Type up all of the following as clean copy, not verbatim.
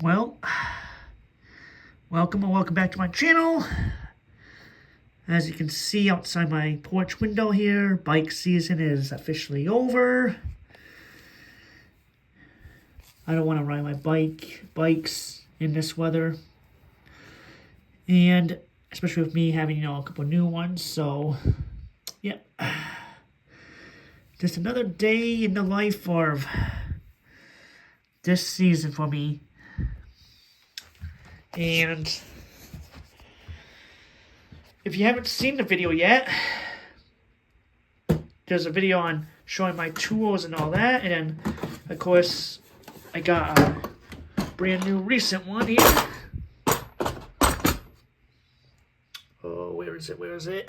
Well, welcome and welcome back to my channel. As you can see outside my porch window here, bike season is officially over. I don't want to ride my bikes in this weather. And especially with me having, a couple new ones, so yeah. Just another day in the life of this season for me. And if you haven't seen the video yet, there's a video on showing my tools and all that. And then, of course, I got a brand new recent one here. Oh, where is it? Did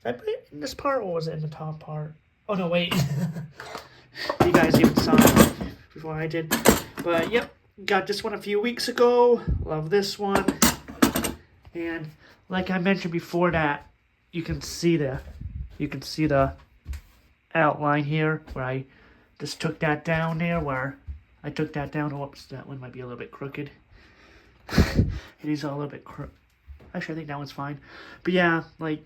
I put it in this part or was it in the top part? Oh, no, wait. You guys even saw it before I did. But, yep. Got this one a few weeks ago. Love this one. And like I mentioned before that, you can see the outline here where I just took that down there where I took that down. Oops, that one might be a little bit crooked. It is a little bit crooked. Actually, I think that one's fine. But yeah, I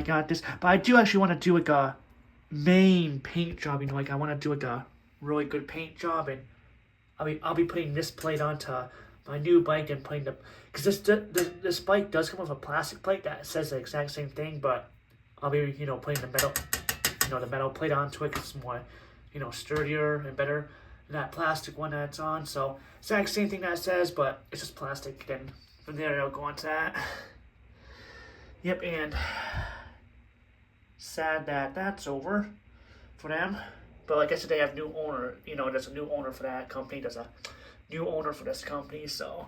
got this. But I do actually want to do like a main paint job. I want to do like a really good paint job, and I'll be putting this plate onto my new bike and putting because this bike does come with a plastic plate that says the exact same thing, but I'll be putting the metal plate onto it because it's more sturdier and better than that plastic one that it's on. So exact same thing that it says, but it's just plastic. Then from there I'll go on to that. Yep, and sad that that's over for them. But like I said, they have new owner. There's a new owner for that company. There's a new owner for this company. So,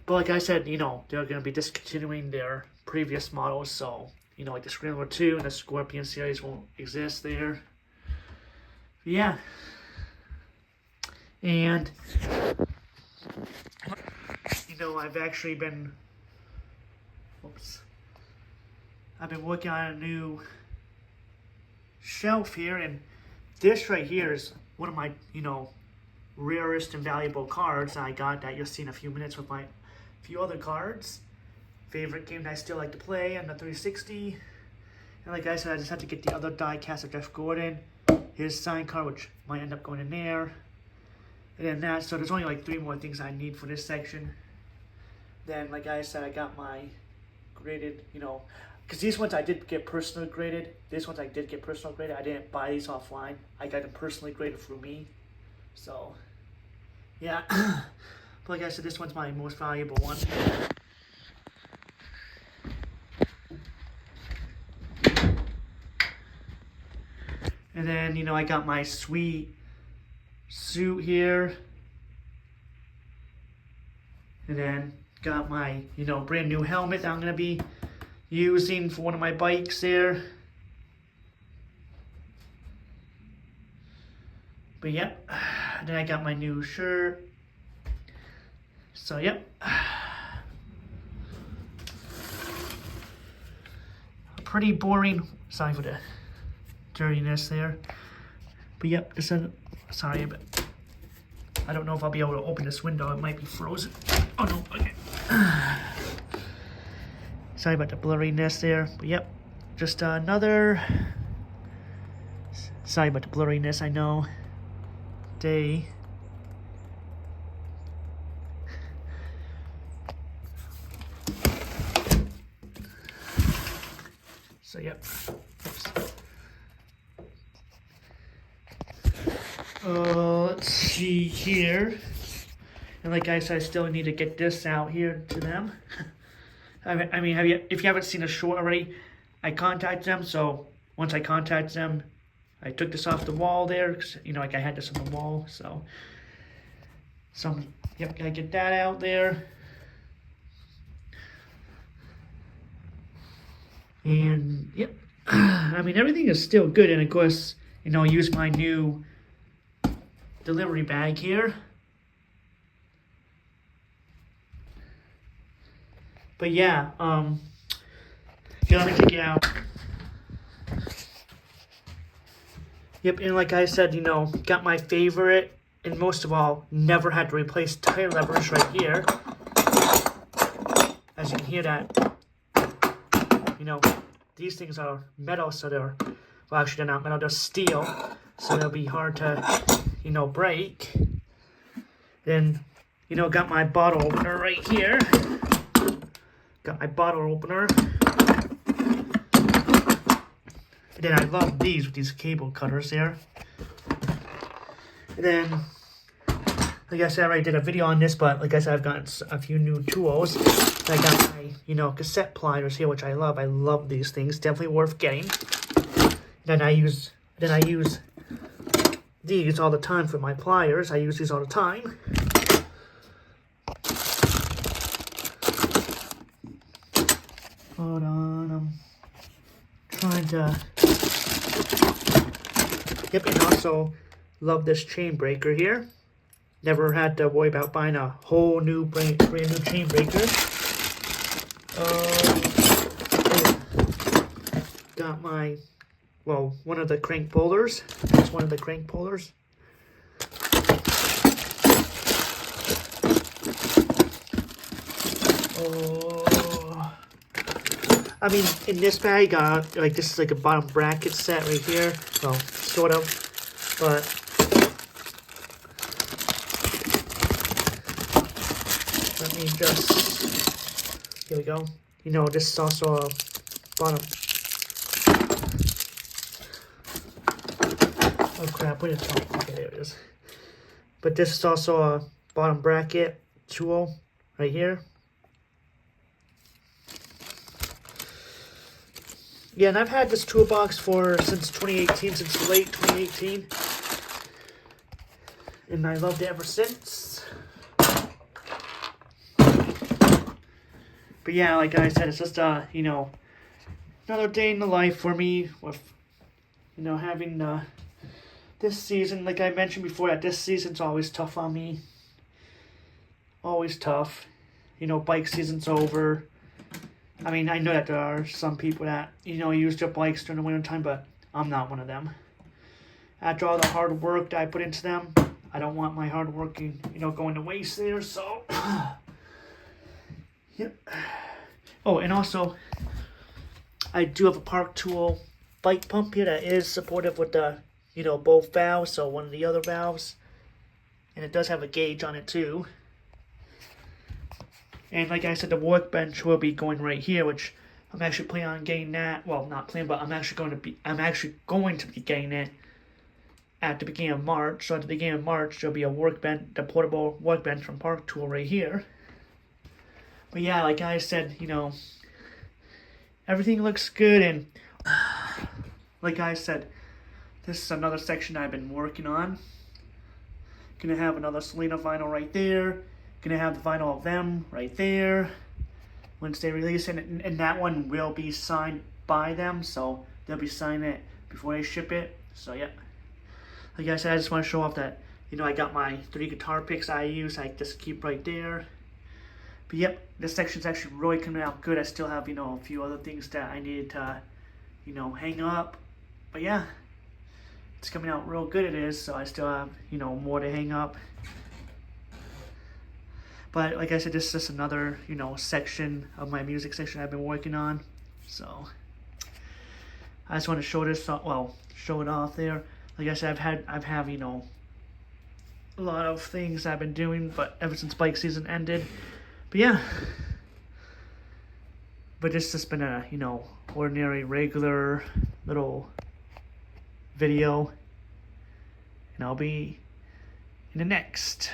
but like I said, they're going to be discontinuing their previous models. So, like the Scrambler 2 and the Scorpion series won't exist there. Yeah. And, I've actually been, I've been working on a new shelf here, and this right here is one of my, rarest and valuable cards I got that you'll see in a few minutes with my few other cards. Favorite game that I still like to play on the 360. And like I said, I just had to get the other die cast of Jeff Gordon. His signed card, which might end up going in there. And then that, so there's only like 3 more things I need for this section. Then, like I said, I got my graded, because these ones I did get personally graded. These ones I did get personal graded. I didn't buy these offline. I got them personally graded through me. So, yeah. But like I said, this one's my most valuable one. And then, I got my sweet suit here. And then got my, brand new helmet that I'm going to be using for one of my bikes there. But yep, then I got my new shirt. So yep. Pretty boring. Sorry for the dirtiness there. But yep, sorry, but I don't know if I'll be able to open this window. It might be frozen. Oh no, okay. Sorry about the blurriness there, but yep, just another, sorry about the blurriness, I know, day. So yep, oops. Let's see here, and like I said, I still need to get this out here to them. I mean, if you haven't seen a short already, I contacted them. So once I contacted them, I took this off the wall there, cause, like I had this on the wall. So yep, gotta get that out there. And yep, I mean everything is still good. And of course, use my new delivery bag here. But yeah, let me take it out. Yep, and like I said, got my favorite and most of all, never had to replace tire levers right here. As you can hear that, you know, these things are metal, so they're, well, actually they're not metal, they're steel, so they'll be hard to, you know, break. Then, you know, got my bottle opener right here. Got my bottle opener. And then I love these with these cable cutters there. And then, like I said, I already did a video on this, but like I said, I've gotten a few new tools. I got my, you know, cassette pliers here, which I love. I love these things. Definitely worth getting. Then I use these all the time for my pliers. I use these all the time. Hold on, I'm trying to. Yep, and also love this chain breaker here. Never had to worry about buying a whole new brand new chain breaker. Got my, well, one of the crank pullers. That's one of the crank pullers. Oh, I mean, in this bag, like this is like a bottom bracket set right here. Well, sort of, but let me just, here we go. You know, this is also a bottom. Oh crap, wait a second. Okay, there it is. But this is also a bottom bracket tool right here. Yeah, and I've had this toolbox since 2018, since late 2018. And I loved it ever since. But yeah, like I said, it's just, you know, another day in the life for me with, you know, having, this season, like I mentioned before, that this season's always tough on me. Always tough. You know, bike season's over. I mean, I know that there are some people that, you know, use their bikes during the winter time, but I'm not one of them. After all the hard work that I put into them, I don't want my hard work, you know, going to waste there, so. Yep. Oh, and also, I do have a Park Tool bike pump here that is supportive with the, you know, both valves, so one of the other valves. And it does have a gauge on it too. And like I said, the workbench will be going right here, which I'm actually planning on getting that. Well, not planning, but I'm actually going to be getting it at the beginning of March. So at the beginning of March, there'll be a workbench, the portable workbench from Park Tool right here. But yeah, like I said, you know, everything looks good, and like I said, this is another section I've been working on. Gonna have another Selena vinyl right there. Gonna have the vinyl of them right there once they release it, and that one will be signed by them, so they'll be signing it before they ship it. So yeah, like I said, I just want to show off that, you know, I got my 3 guitar picks I use. I just keep right there. But yep, this section's actually really coming out good. I still have, you know, a few other things that I needed to, you know, hang up. But yeah, it's coming out real good, it is. So I still have, you know, more to hang up. But like I said, this is just another, you know, section of my music section I've been working on. So I just want to show this, well, show it off there. Like I said, I've had, you know, a lot of things I've been doing, but ever since bike season ended. But yeah. But this has been a, you know, ordinary, regular little video. And I'll be in the next.